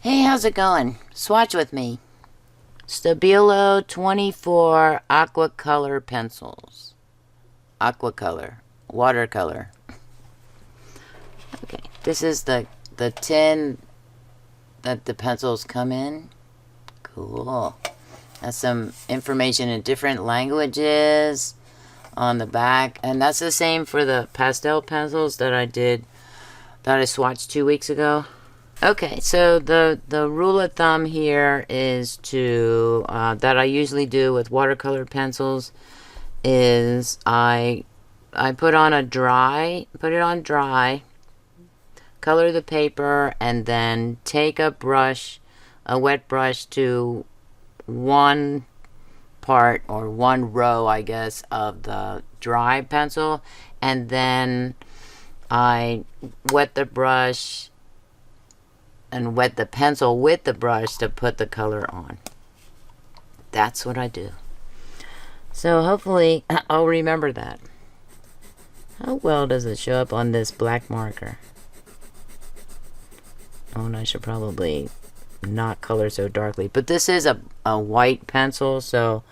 Hey, how's it going? Swatch with me. Stabilo 24 Aquacolor pencils. Aquacolor. Watercolor. Okay, this is the tin that the pencils come in. Cool. That's some information in different languages on the back. And that's the same for the pastel pencils that I swatched 2 weeks ago. Okay, so the rule of thumb here is that I usually do with watercolor pencils is I put it on dry, color the paper, and then take a wet brush to one part or one row, I guess, of the dry pencil, and then I wet the brush and wet the pencil with the brush to put the color on. That's what I do. So hopefully I'll remember that. How well does it show up on this black marker? Oh, and I should probably not color so darkly. But this is a white pencil, so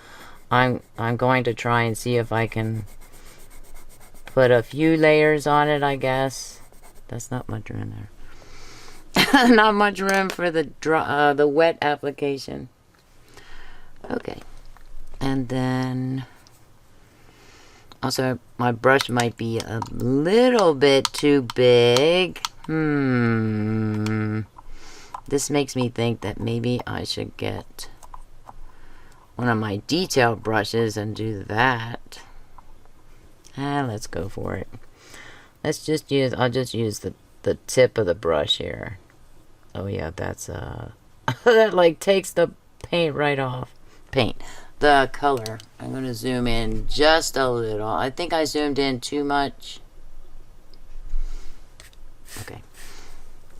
I'm going to try and see if I can put a few layers on it, I guess. That's not much room there. Not much room for the wet application. Okay, and then also my brush might be a little bit too big. This makes me think that maybe I should get one of my detail brushes and do that. Let's go for it. I'll just use the tip of the brush here. Oh yeah, that's that like takes the paint right off. The color. I'm gonna zoom in just a little. I think I zoomed in too much. Okay.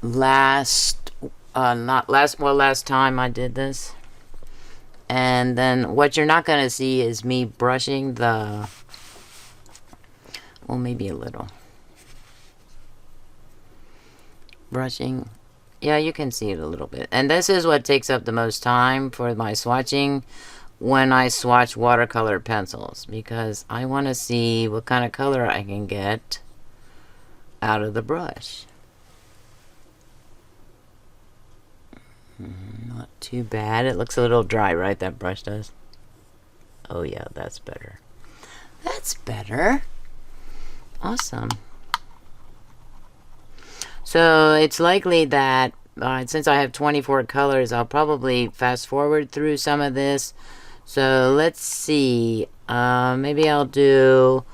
Last time I did this. And then what you're not gonna see is me brushing well, maybe a little. Brushing. Yeah, you can see it a little bit. And this is what takes up the most time for my swatching when I swatch watercolor pencils, because I want to see what kind of color I can get out of the brush. Not too bad. It looks a little dry, right? That brush does. Oh yeah, that's better. That's better. Awesome. So it's likely that since I have 24 colors, I'll probably fast forward through some of this. So let's see. Maybe I'll do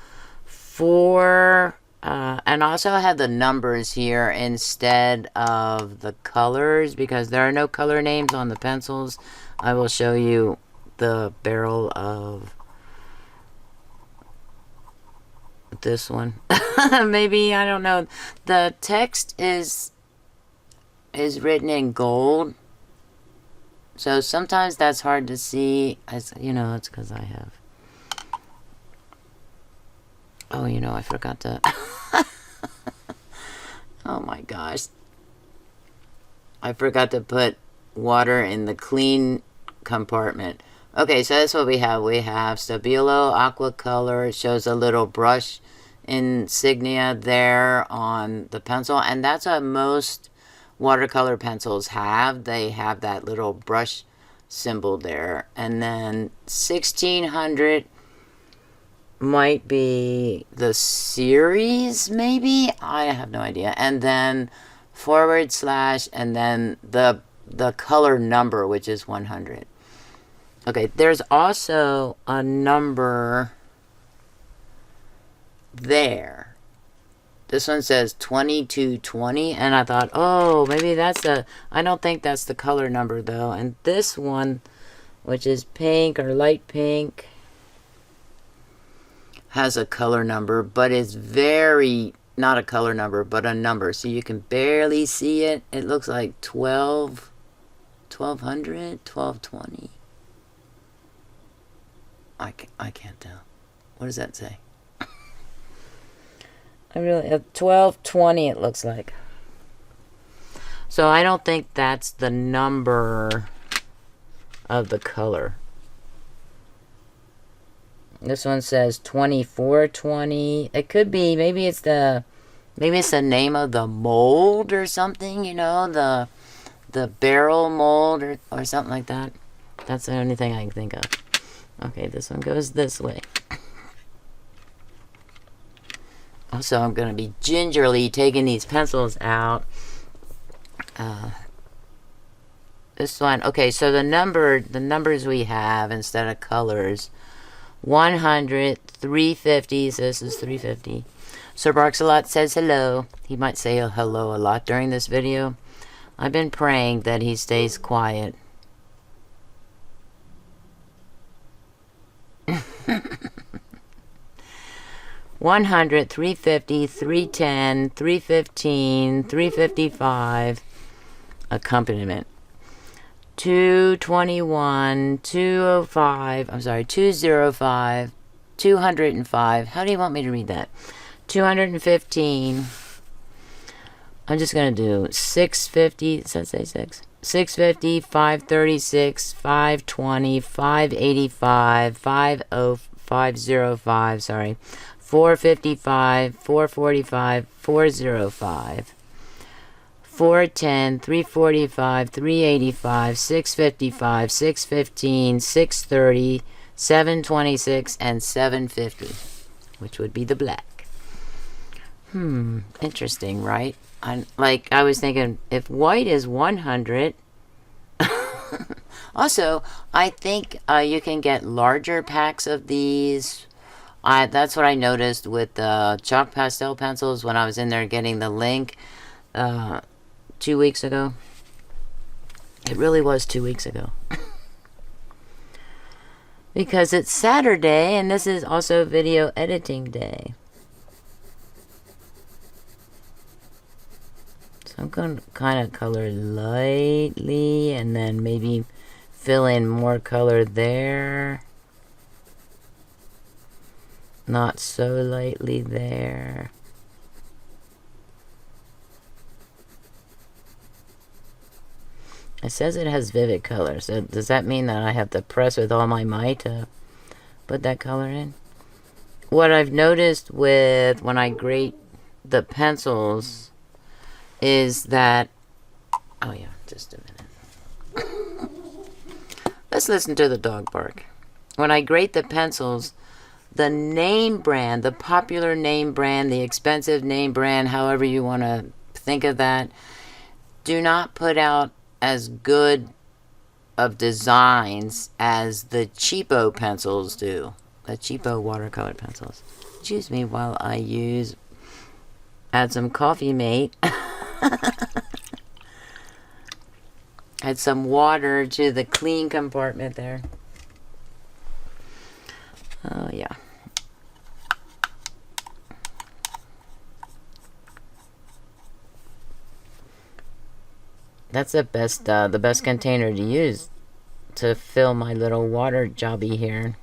4. And also I have the numbers here instead of the colors, because there are no color names on the pencils. I will show you the barrel of this one. Maybe, I don't know. The text is written in gold, so sometimes that's hard to see. You know, it's because I have, oh, you know, I forgot to oh my gosh, I forgot to put water in the clean compartment. Okay, so that's what we have. We have Stabilo Aquacolor. It shows a little brush insignia there on the pencil, and that's what most watercolor pencils have. They have that little brush symbol there. And then 1600 might be the series, maybe? I have no idea. And then / and then the color number, which is 100. Okay, there's also a number there. This one says 2220, and I thought, oh, maybe that's I don't think that's the color number though. And this one, which is pink or light pink, has a color number, but it's not a color number, but a number. So you can barely see it. It looks like 1200, 1220. I can't tell. What does that say? I really have 1220, it looks like. So I don't think that's the number of the color. This one says 2420. It could be, maybe it's the name of the mold or something, you know, the barrel mold or something like that. That's the only thing I can think of. Okay, this one goes this way. Also, I'm going to be gingerly taking these pencils out. This one, okay, so the numbers we have instead of colors, 100, 350, so this is 350. Sir Barks-a-Lot says hello. He might say hello a lot during this video. I've been praying that he stays quiet. 100, 350, 310, 315, 355. Accompaniment. 221, 205, I'm sorry, 205, 205. How do you want me to read that? 215. I'm just going to do 650. Does that say 6? 650, 536, 520, 585, 505, sorry, 455, 445, 405, 410, 345, 385, 655, 615, 630, 726, and 750, which would be the black. Interesting, right? I was thinking, if white is 100... Also, I think you can get larger packs of these. That's what I noticed with the chalk pastel pencils when I was in there getting the link 2 weeks ago. It really was 2 weeks ago. Because it's Saturday, and this is also video editing day. So I'm going to kind of color lightly and then maybe fill in more color there. Not so lightly there. It says it has vivid color. So does that mean that I have to press with all my might to put that color in? What I've noticed with when I grate the pencils is that, oh yeah, just a minute. Let's listen to the dog bark. When I grate the pencils, the name brand, the popular name brand, the expensive name brand, however you want to think of that, do not put out as good of designs as the cheapo pencils do. The cheapo watercolor pencils. Excuse me while I add some coffee mate. Add some water to the clean compartment there. Oh yeah. That's the best container to use to fill my little water jobby here.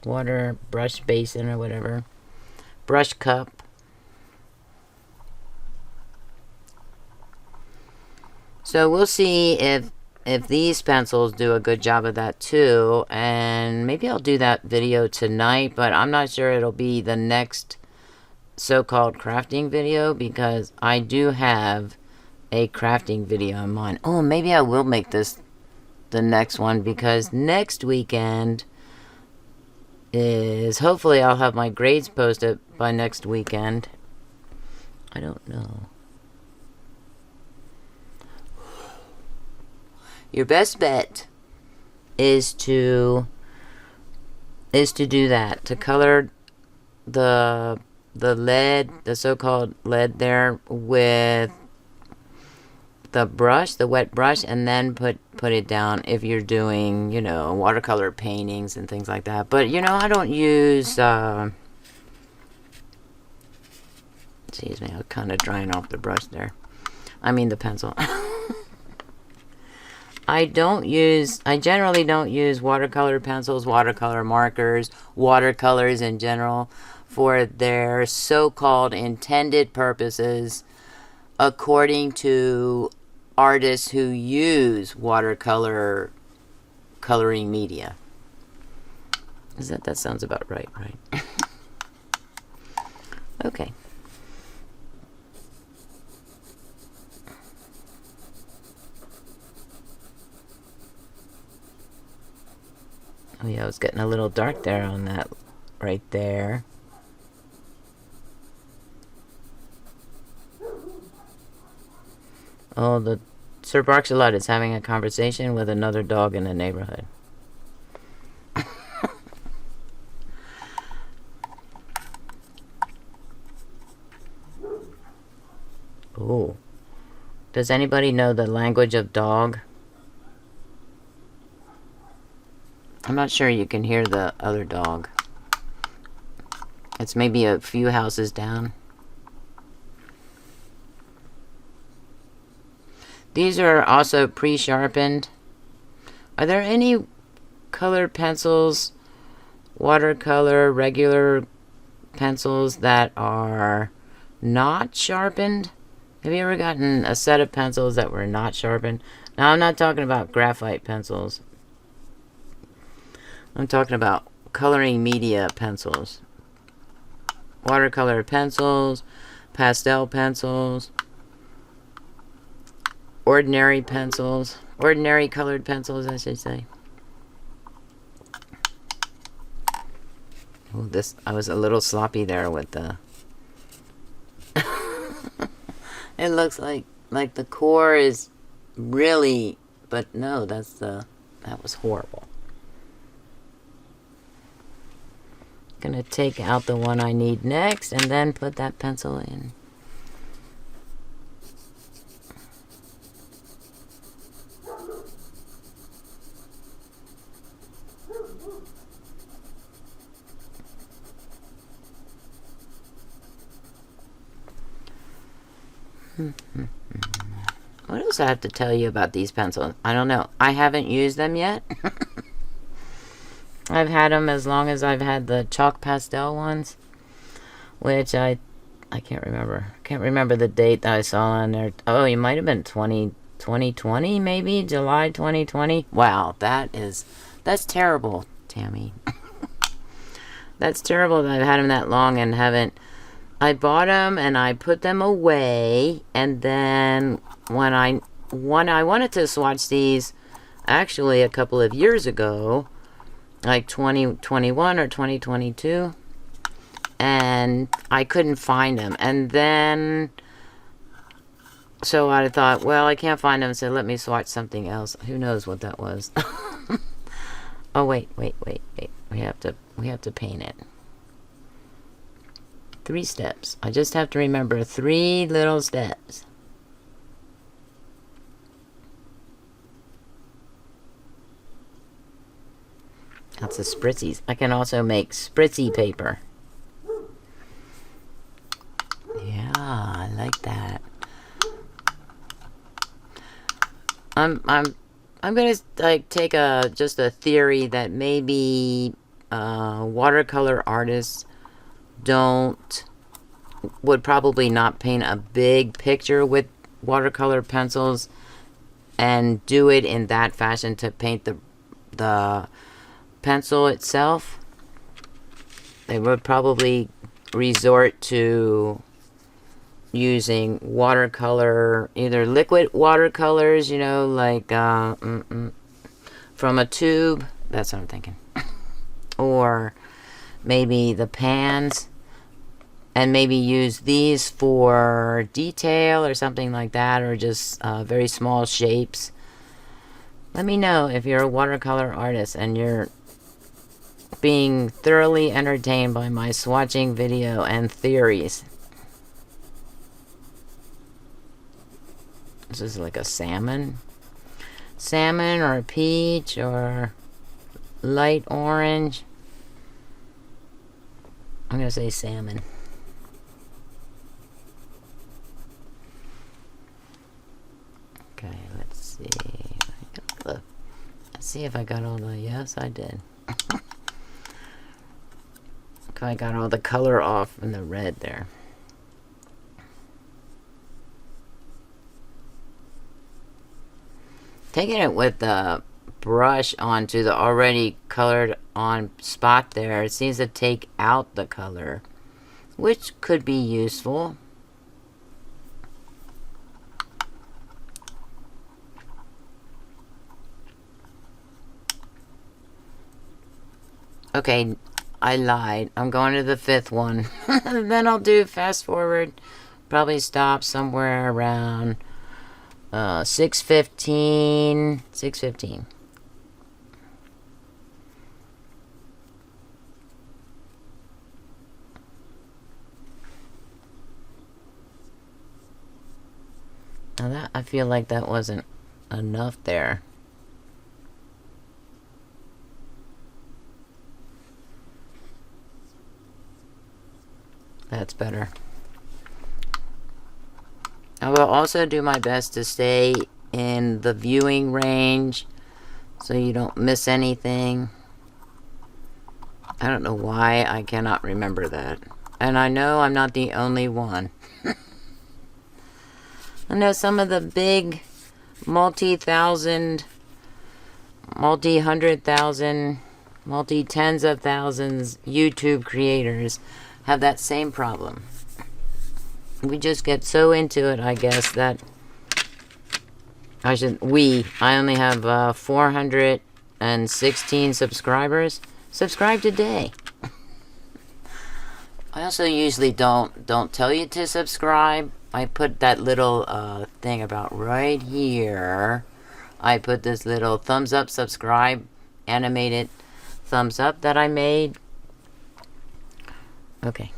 Water brush basin or whatever. Brush cup. So we'll see if these pencils do a good job of that too, and maybe I'll do that video tonight, but I'm not sure it'll be the next so-called crafting video because I do have a crafting video in mind. Oh, maybe I will make this the next one because next weekend is, hopefully I'll have my grades posted by next weekend. I don't know. Your best bet is to do that, to color the lead, the so-called lead there with the brush, the wet brush, and then put it down if you're doing, you know, watercolor paintings and things like that. But, you know, I don't use, excuse me, I'm kind of drying off the brush there. I mean the pencil. I generally don't use watercolor pencils, watercolor markers, watercolors in general for their so-called intended purposes according to artists who use watercolor coloring media. That sounds about right, right? Okay. Oh yeah, it was getting a little dark there on that right there. Oh, the Sir Barks-a-Lot is having a conversation with another dog in the neighborhood. Oh. Does anybody know the language of dog? I'm not sure you can hear the other dog. It's maybe a few houses down. These are also pre-sharpened. Are there any colored pencils, watercolor, regular pencils that are not sharpened? Have you ever gotten a set of pencils that were not sharpened? Now, I'm not talking about graphite pencils. I'm talking about coloring media pencils. Watercolor pencils, pastel pencils, ordinary pencils, ordinary colored pencils, I should say. Oh, I was a little sloppy there with the... It looks like the core is really... But no, that was horrible. Gonna take out the one I need next and then put that pencil in. What else I have to tell you about these pencils? I don't know. I haven't used them yet. I've had them as long as I've had the chalk pastel ones, which I can't remember. I can't remember the date that I saw on there. Oh, it might have been 2020, maybe July 2020. Wow, that's terrible, Tammy. That's terrible that I've had them that long and haven't. I bought them and I put them away, and then when I wanted to swatch these, actually a couple of years ago, like 2021 or 2022, and I couldn't find them. And then, so I thought, well, I can't find them, so let me swatch something else. Who knows what that was? Oh, wait. We have to paint it. 3 steps. I just have to remember 3 little steps. That's the spritzies. I can also make spritzy paper. Yeah, I like that. I'm gonna like take just a theory that maybe watercolor artists would probably not paint a big picture with watercolor pencils and do it in that fashion to paint the pencil itself. They would probably resort to using watercolor, either liquid watercolors, you know, like from a tube. That's what I'm thinking. Or maybe the pans, and maybe use these for detail or something like that, or just very small shapes. Let me know if you're a watercolor artist and you're being thoroughly entertained by my swatching video and theories. This is like a salmon or a peach or light orange. I'm gonna say salmon. Okay, let's see. Let's see if I got all the... Yes, I did. I got all the color off in the red there. taking it with the brush onto the already colored on spot there, it seems to take out the color, which could be useful. Okay, I lied. I'm going to the 5th one. Then I'll do fast forward. Probably stop somewhere around 6:15. 6:15. Now that, I feel like that wasn't enough there. That's better. I will also do my best to stay in the viewing range so you don't miss anything. I don't know why I cannot remember that. And I know I'm not the only one. I know some of the big multi-thousand, multi-hundred-thousand, multi-tens of thousands YouTube creators have that same problem. We just get so into it, I guess, that I only have 416 subscribers. Subscribe today. I also usually don't tell you to subscribe. I put that little thing about right here. I put this little thumbs up, subscribe, animated thumbs up that I made. Okay.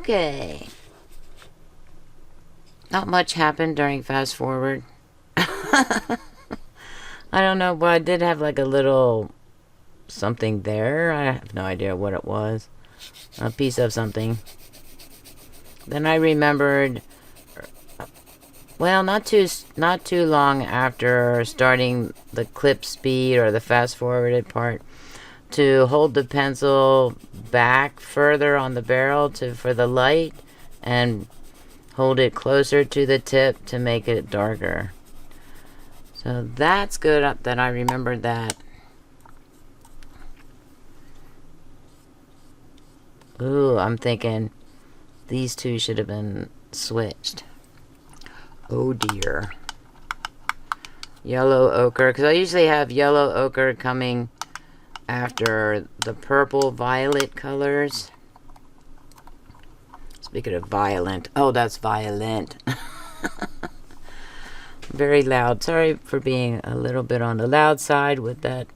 Okay. Not much happened during fast forward. I don't know, but I did have like a little something there. I have no idea what it was. A piece of something. Then I remembered, well, not too long after starting the clip speed or the fast forwarded part, to hold the pencil back further on the barrel for the light and hold it closer to the tip to make it darker. So that's good that I remembered that. Ooh, I'm thinking these two should have been switched. Oh dear. Yellow ochre, because I usually have yellow ochre coming after the purple violet colors. Speaking of violent, oh, that's violent. Very loud. Sorry for being a little bit on the loud side with that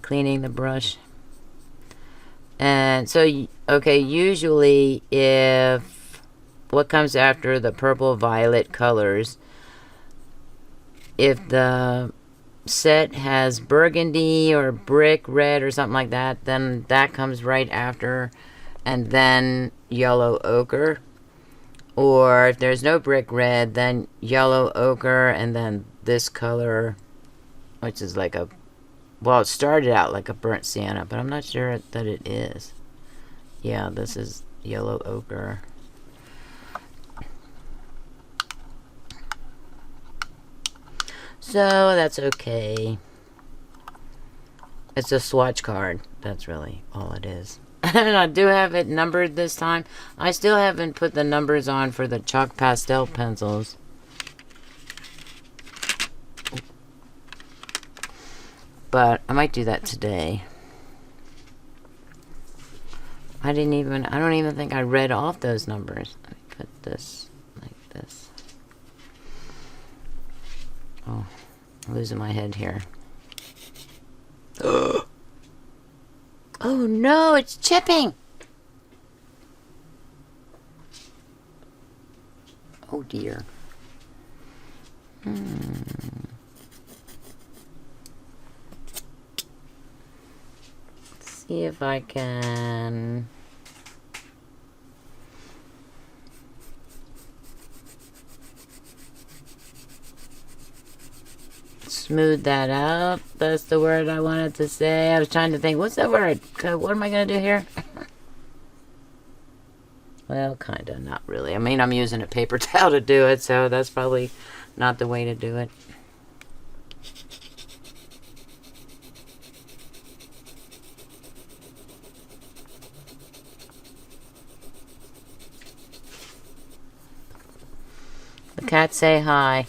cleaning the brush. And so, okay, usually if what comes after the purple violet colors, if the set has burgundy or brick red or something like that, then that comes right after, and then yellow ochre. Or if there's no brick red, then yellow ochre, and then this color, which is like a, well, it started out like a burnt sienna, but I'm not sure that it is. Yeah, this is yellow ochre. So that's okay. It's a swatch card. That's really all it is. And I do have it numbered this time. I still haven't put the numbers on for the chalk pastel pencils. But I might do that today. I don't even think I read off those numbers. Let me put this like this. Oh, I'm losing my head here. Oh no, it's chipping! Oh dear. Let's see if I can smooth that out. That's the word I wanted to say. I was trying to think, what's that word? What am I going to do here? Well, kind of, not really. I mean, I'm using a paper towel to do it, so that's probably not the way to do it. The cats say hi.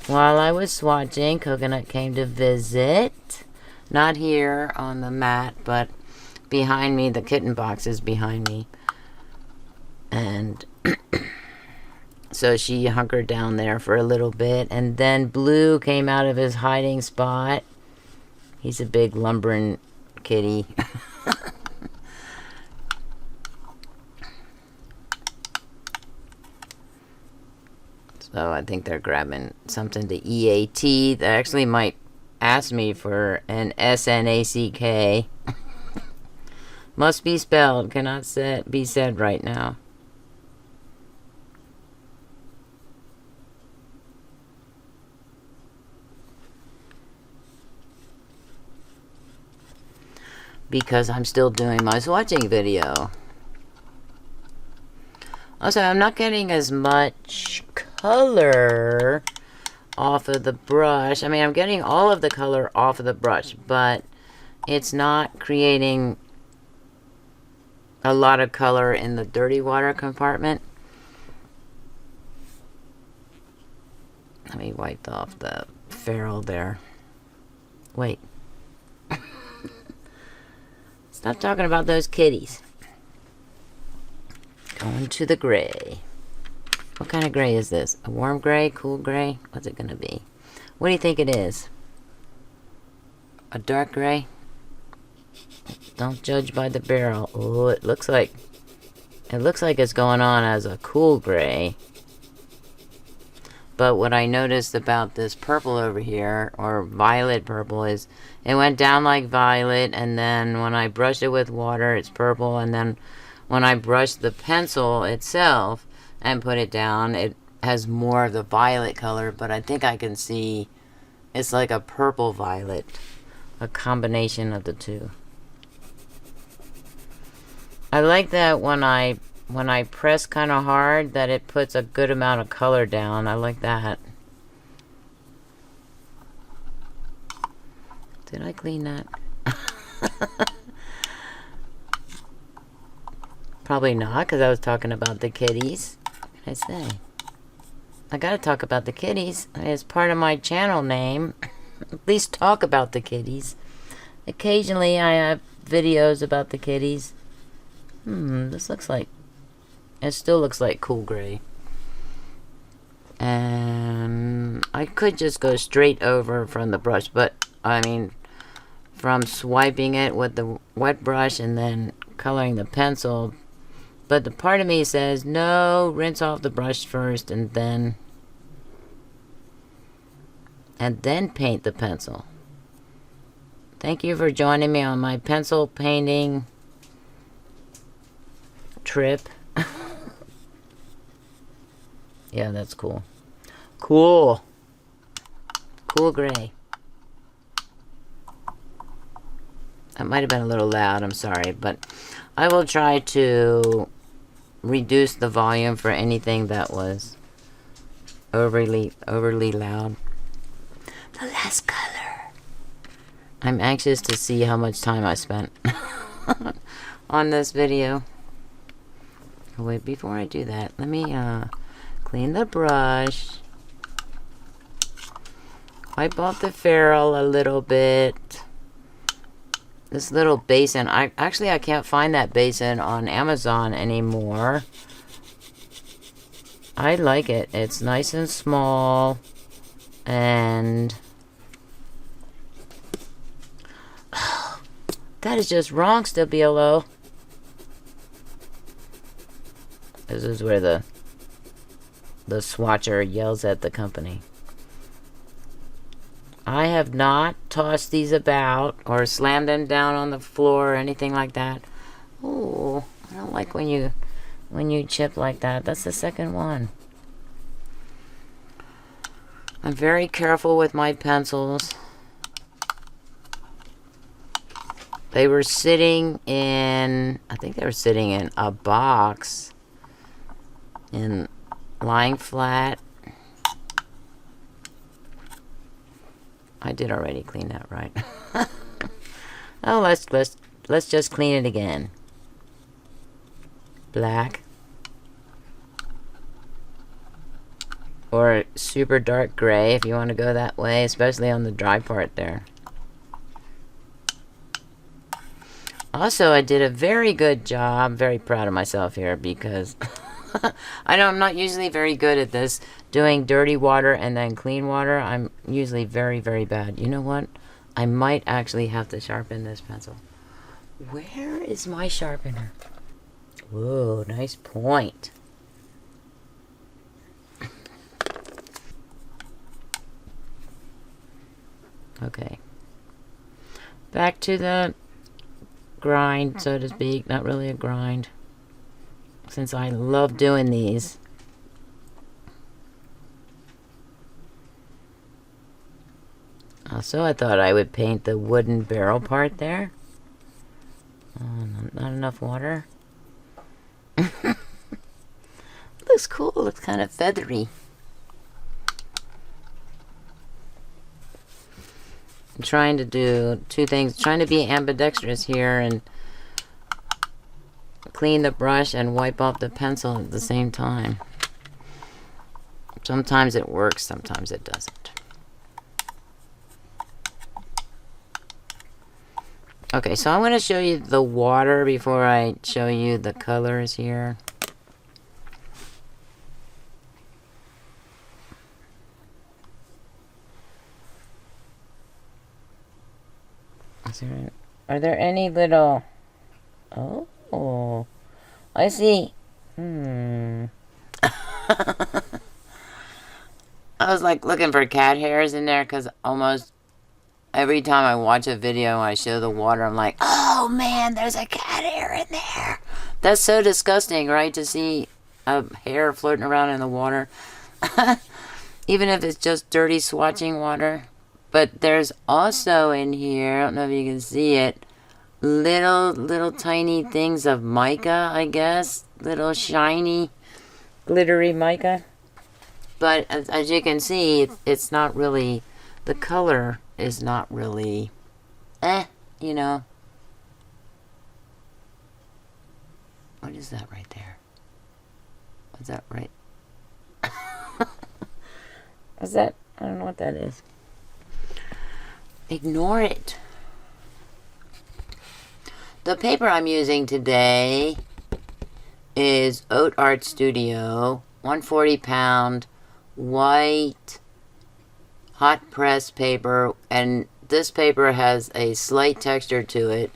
While I was swatching, Coconut came to visit. Not here on the mat, but behind me. The kitten box is behind me. And so she hunkered down there for a little bit. And then Blue came out of his hiding spot. He's a big lumbering kitty. So I think they're grabbing something to EAT. They actually might ask me for an SNACK. Must be spelled. Cannot be said right now. Because I'm still doing my swatching video. Also, I'm not getting as much color off of the brush. I mean, I'm getting all of the color off of the brush, but it's not creating a lot of color in the dirty water compartment. Let me wipe off the ferrule there. Wait. Stop talking about those kitties. Going to the gray. What kind of gray is this? A warm gray? Cool gray? What's it gonna be? What do you think it is? A dark gray? Don't judge by the barrel. Oh, it looks like It looks like it's going on as a cool gray. But what I noticed about this purple over here, or violet purple, is it went down like violet, and then when I brushed it with water, it's purple, and then when I brushed the pencil itself and put it down, it has more of the violet color, but I think I can see it's like a purple violet, a combination of the two. I like that when I press kind of hard, that it puts a good amount of color down. I like that. Did I clean that? Probably not, because I was talking about the kitties. What can I say? I gotta talk about the kitties. It's part of my channel name. At least talk about the kitties. Occasionally I have videos about the kitties. This looks like... It still looks like cool gray. And I could just go straight over from the brush, but I mean, from swiping it with the wet brush and then coloring the pencil. But the part of me says, no, rinse off the brush first and then paint the pencil. Thank you for joining me on my pencil painting trip. Yeah, that's cool. Cool. Cool gray. That might have been a little loud, I'm sorry, but I will try to reduce the volume for anything that was overly loud. The last color. I'm anxious to see how much time I spent on this video. Wait, before I do that, let me clean the brush. Wipe off the ferrule a little bit. This little basin, I can't find that basin on Amazon anymore. I like it. It's nice and small, and that is just wrong, Stabilo. This is where the swatcher yells at the company. I have not tossed these about or slammed them down on the floor or anything like that. Oh, I don't like when you chip like that. That's the second one. I'm very careful with my pencils. They were sitting in, I think they were sitting in a box and lying flat. I did already clean that, right? Oh, let's just clean it again. Black. Or super dark gray if you want to go that way, especially on the dry part there. Also, I did a very good job. Very proud of myself here because I'm not usually very good at this, doing dirty water and then clean water. I'm usually very, very bad. You know what? I might actually have to sharpen this pencil. Where is my sharpener? Whoa, nice point. Okay. Back to the grind, so to speak. Not really a grind, since I love doing these. Also, I thought I would paint the wooden barrel part there. Not enough water. Looks cool. Looks kind of feathery. I'm trying to do two things. Trying to be ambidextrous here and clean the brush and wipe off the pencil at the same time. Sometimes it works, sometimes it doesn't. Okay, so I'm going to show you the water before I show you the colors here. Are there any little... Oh, I see I was like looking for cat hairs in there because almost every time I watch a video and I show the water, I'm like, oh man, there's a cat hair in there. That's so disgusting, right? To see a hair floating around in the water. Even if it's just dirty swatching water. But there's also in here, I don't know if you can see it, little tiny things of mica, I guess. Little shiny, glittery mica. But as you can see, it's not really, the color is not really, you know. What is that right there? Is that right? Is that, I don't know what that is. Ignore it. The paper I'm using today is Oat Art Studio, 140 pound white hot press paper, and this paper has a slight texture to it,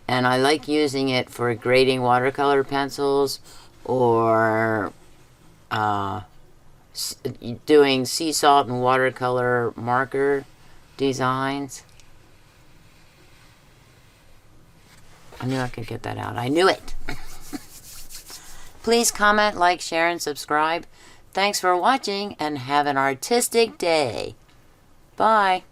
and I like using it for grading watercolor pencils or doing sea salt and watercolor marker designs. I knew I could get that out. I knew it. Please comment, like, share, and subscribe. Thanks for watching, and have an artistic day. Bye.